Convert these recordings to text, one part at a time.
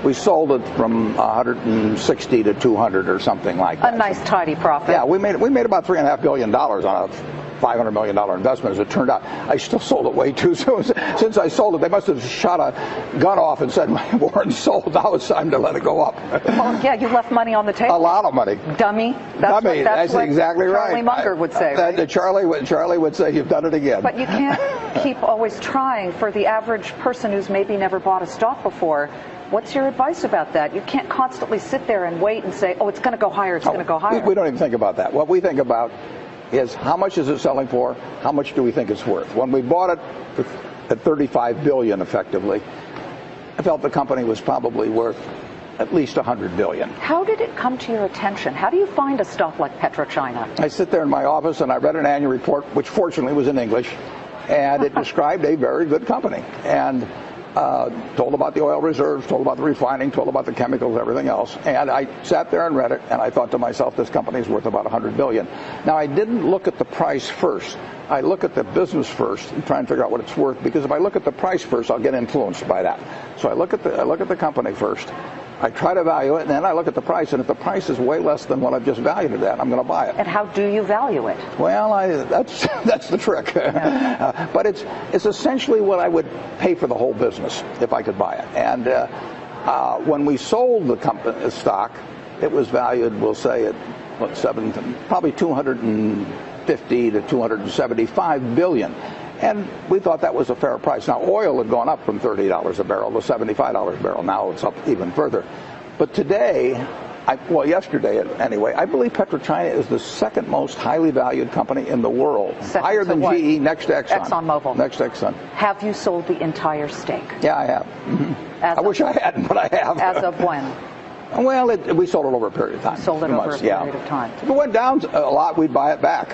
We sold it from 160 to 200 or something like that. A nice tidy profit. Yeah, we made about $3.5 billion on a $500 million investment, as it turned out. I still sold it way too soon. Since I sold it, they must have shot a gun off and said, Warren's sold, now it's time to let it go up. Well, yeah, you left money on the table. A lot of money. Dummy. That's what exactly right. Charlie Munger would say. Right? Charlie would say, you've done it again. But you can't keep always trying. For the average person who's maybe never bought a stock before, what's your advice about that? You can't constantly sit there and wait and say, oh, it's going to go higher, it's going to go higher. We don't even think about that. What we think about is how much is it selling for, how much do we think it's worth. When we bought it at $35 billion effectively, I felt the company was probably worth at least $100 billion. How did it come to your attention? How do you find a stock like PetroChina? I sit there in my office and I read an annual report, which fortunately was in English, and it described a very good company. And told about the oil reserves, told about the refining, told about the chemicals, everything else. And I sat there and read it, and I thought to myself, this company is worth about $100 billion. Now, I didn't look at the price first. I look at the business first and try and figure out what it's worth, because if I look at the price first, I'll get influenced by that. So I look at the company first. I try to value it, and then I look at the price, and if the price is way less than what I've just valued it at, I'm going to buy it. And how do you value it? Well, that's the trick. Yeah. But it's essentially what I would pay for the whole business if I could buy it. And when we sold the stock, it was valued, we'll say, at probably 250 to 275 billion. And we thought that was a fair price. Now, oil had gone up from $30 a barrel to $75 a barrel. Now it's up even further. But today, yesterday anyway, I believe PetroChina is the second most highly valued company in the world. Higher than GE, next to Exxon. ExxonMobil. Next to Exxon. Have you sold the entire stake? Yeah, I have. Mm-hmm. I wish I hadn't, but I have. As of when? Well, we sold it over a period of time. Sold it over a period of time. If it went down a lot, we'd buy it back.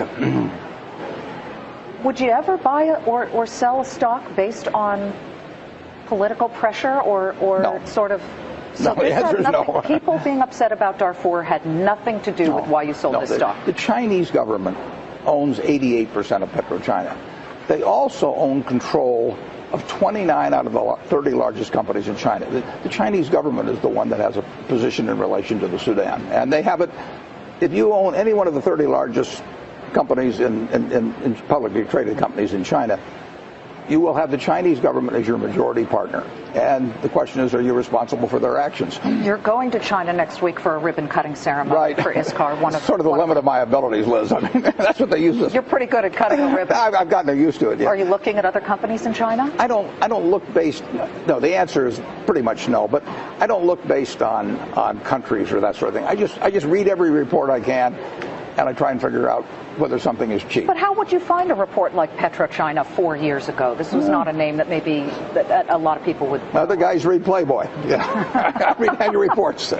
Would you ever buy or sell a stock based on political pressure or no. sort of? So no, the answer is no. People being upset about Darfur had nothing to do with why you sold this stock. The Chinese government owns 88% of PetroChina. They also own control of 29 out of the 30 largest companies in China. The Chinese government is the one that has a position in relation to the Sudan. And they have it, if you own any one of the 30 largest companies in publicly traded companies in China, you will have the Chinese government as your majority partner. And the question is, are you responsible for their actions? You're going to China next week for a ribbon-cutting ceremony right. for ISCAR. Sort of the limit of my abilities, Liz. I mean, that's what they use this. You're pretty good at cutting a ribbon. I've gotten used to it, yeah. Are you looking at other companies in China? I don't look based, no, the answer is pretty much no, but I don't look based on countries or that sort of thing. I just read every report I can, and I try and figure out whether something is cheap. But how would you find a report like PetroChina 4 years ago? This was not a name that maybe that a lot of people would. Other guys read Playboy. Yeah, I read annual reports.